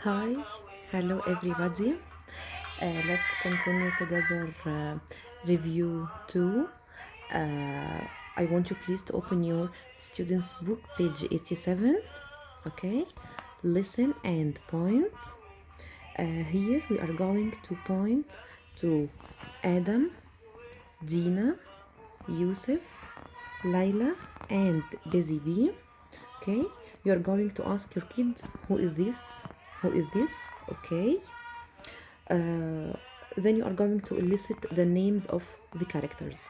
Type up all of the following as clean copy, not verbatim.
Hi, hello everybody. Let's continue together review 2. I want you please to open your student's book, page 87. Okay, listen and point. Here we are going to point to Adam, Dina, Yusuf, Laila, and Busy Bee. Okay, you are going to ask your kids, who is this? Who is this? Okay. Then you are going to elicit the names of the characters.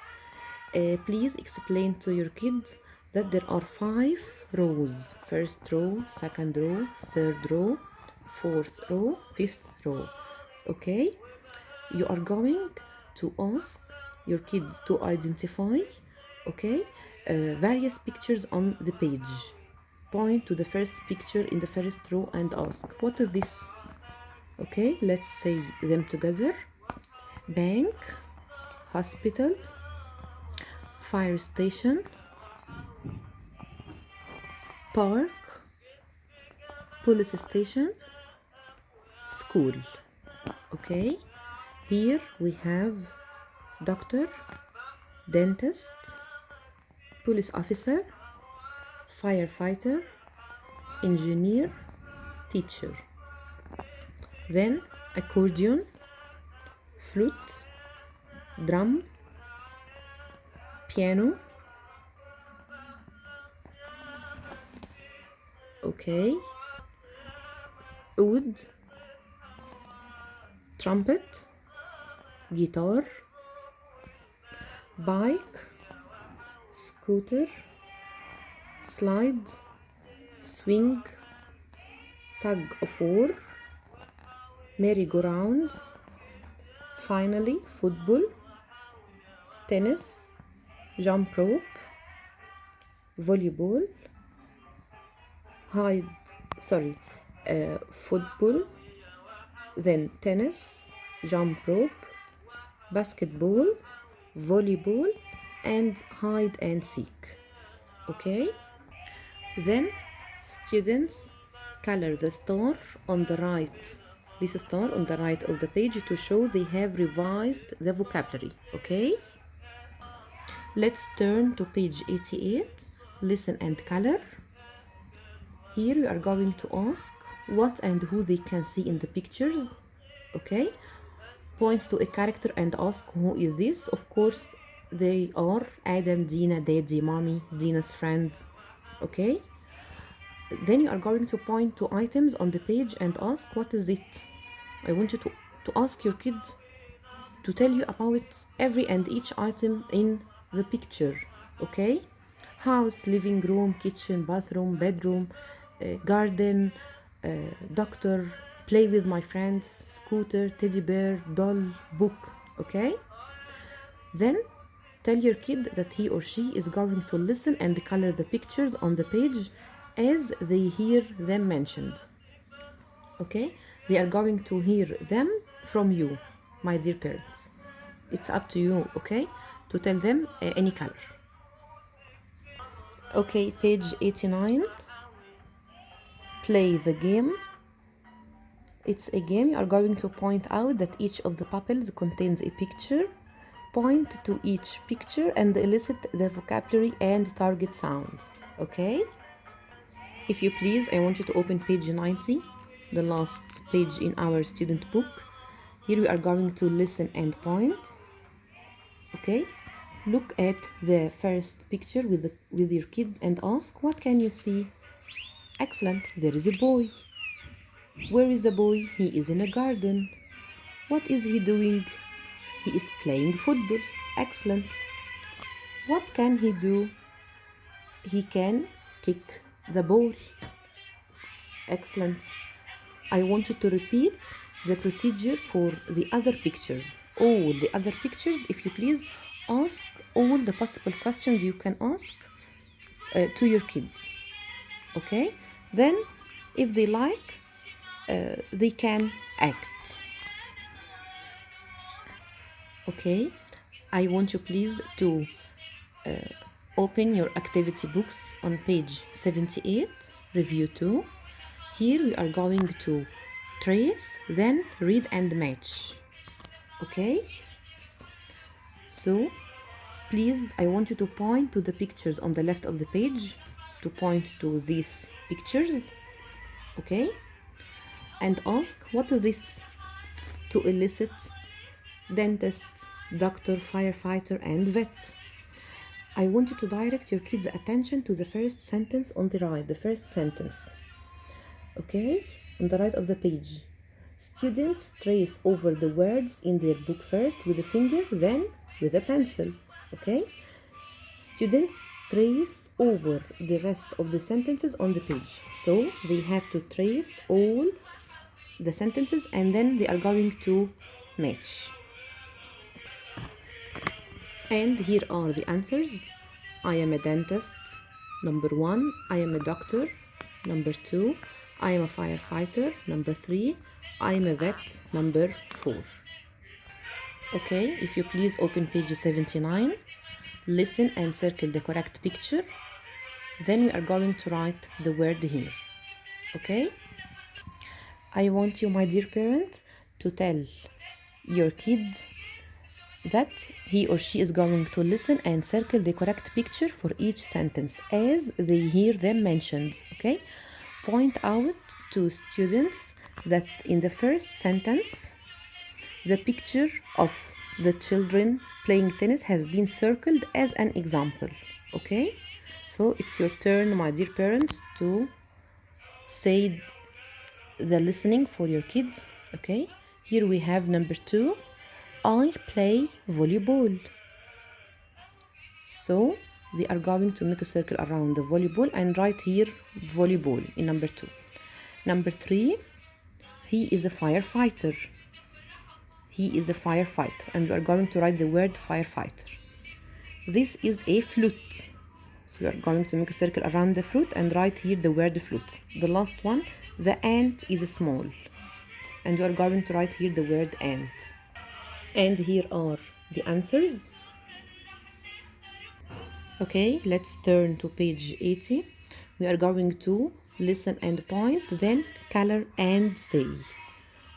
Please explain to your kids that there are 5 rows: first row, second row, third row, fourth row, fifth row. Okay, you are going to ask your kids to identify, okay, various pictures on the page. Point to the first picture in the first row and ask, what is this? Okay, let's say them together: bank, hospital, fire station, park, police station, school. Okay, here we have doctor, dentist, police officer, firefighter, engineer, teacher. Then accordion, flute, drum, piano. Okay, oud, trumpet, guitar, bike, scooter, slide, swing, tug of war, merry-go-round, finally football, tennis, jump rope, volleyball, football, then tennis, jump rope, basketball, volleyball, and hide and seek. Okay, then students color the star on the right, this star on the right of the page, to show they have revised the vocabulary. Okay, let's turn to page 88. Listen and color. Here you are going to ask what and who they can see in the pictures. Okay, point to a character and ask, who is this? Of course, they are Adam, Dina, Daddy, Mommy, Dina's friends. Okay, then you are going to point to items on the page and ask, what is it? I want you to ask your kids to tell you about every and each item in the picture. Okay, house, living room, kitchen, bathroom, bedroom, garden, doctor, play with my friends, scooter, teddy bear, doll, book. Okay, then tell your kid that he or she is going to listen and color the pictures on the page as they hear them mentioned. Okay, they are going to hear them from you, my dear parents. It's up to you, okay, to tell them any color. Okay, page 89. Play the game. It's a game. You are going to point out that each of the bubbles contains a picture. Point to each picture and elicit the vocabulary and target sounds. Okay, if you please, I want you to open page 90, the last page in our student book. Here we are going to listen and point. Okay, look at the first picture with your kids and ask, what can you see? Excellent, there is a boy. Where is the boy? He is in a garden. What is he doing? He is playing football. Excellent. What can he do? He can kick the ball. Excellent. I want you to repeat the procedure for the other pictures. All the other pictures, if you please, ask all the possible questions you can ask to your kids. Okay, then if they like, they can act. Okay, I want you please to open your activity books on page 78, review 2. Here we are going to trace, then read and match. Okay, so please, I want you to point to the pictures on the left of the page, to point to these pictures, okay, and ask what is this, to elicit dentist, doctor, firefighter, and vet. I want you to direct your kids' attention to the first sentence on the right, the first sentence, okay, on the right of the page. Students trace over the words in their book first with a finger, then with a pencil, okay? Students trace over the rest of the sentences on the page. So they have to trace all the sentences and then they are going to match. And here are the answers. I am a dentist. Number 1, I am a doctor. Number 2, I am a firefighter. Number 3, I am a vet. Number 4. Okay, if you please open page 79, listen and circle the correct picture. Then we are going to write the word here. Okay? I want you, my dear parent, to tell your kid that he or she is going to listen and circle the correct picture for each sentence as they hear them mentioned, okay? Point out to students that in the first sentence, the picture of the children playing tennis has been circled as an example, okay? So it's your turn, my dear parents, to say the listening for your kids, okay? Here we have number 2, I play volleyball. So they are going to make a circle around the volleyball and write here volleyball in number 2. Number 3, he is a firefighter. He is a firefighter, and we are going to write the word firefighter. This is a flute. So we are going to make a circle around the flute and write here the word flute. The last one, the ant is small, and we are going to write here the word ant. And here are the answers. Okay, let's turn to page 80. We are going to listen and point, then color and say.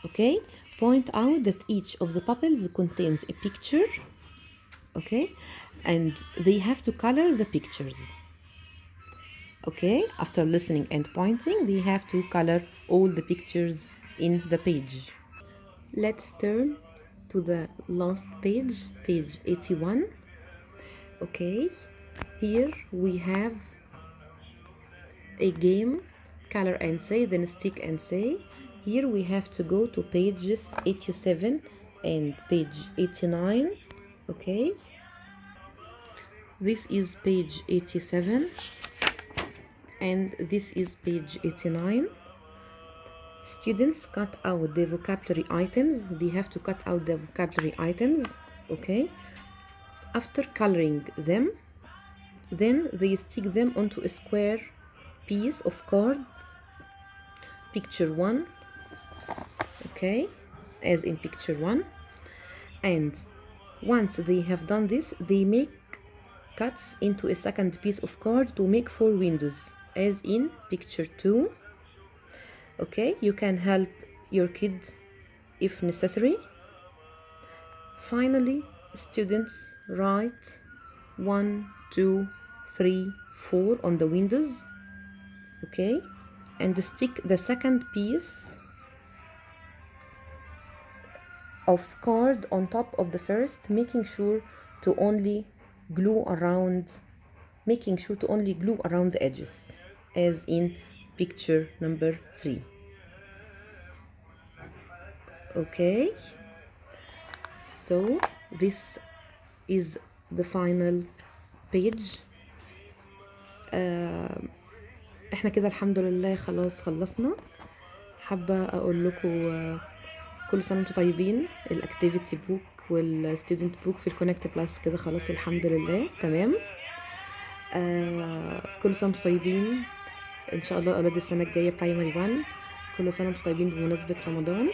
Okay, point out that each of the bubbles contains a picture, okay, and they have to color the pictures. Okay, after listening and pointing, they have to color all the pictures in the page. Let's turn to the last page, page 81. Okay, here we have a game, color and say, then stick and say. Here we have to go to pages 87 and page 89. Okay, this is page 87 and this is page 89. Students cut out the vocabulary items. They have to cut out the vocabulary items, okay? After coloring them, then they stick them onto a square piece of card, picture 1, okay, as in picture 1. And once they have done this, they make cuts into a second piece of card to make 4 windows, as in picture 2. Okay, you can help your kids if necessary. Finally, students write 1, 2, 3, 4 on the windows, okay, and stick the second piece of card on top of the first, making sure to only glue around the edges, as in picture number 3. Okay, so this is the final page. احنا كده الحمد لله خلاص خلصنا. حابة اقول لكم كل سنة وانتم طيبين. الاكتيفيتي بوك والستودنت بوك في الكونكت بلس كده خلاص الحمد لله تمام. كل سنة وانتم طيبين. ان شاء الله اولاد السنة الجاية برايمري 1. كل سنة وانتم طيبين بمناسبة رمضان.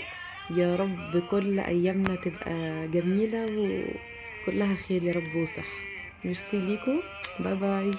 يا رب كل ايامنا تبقى جميلة وكلها خير يا رب وصح. ميرسي ليكم. باي باي.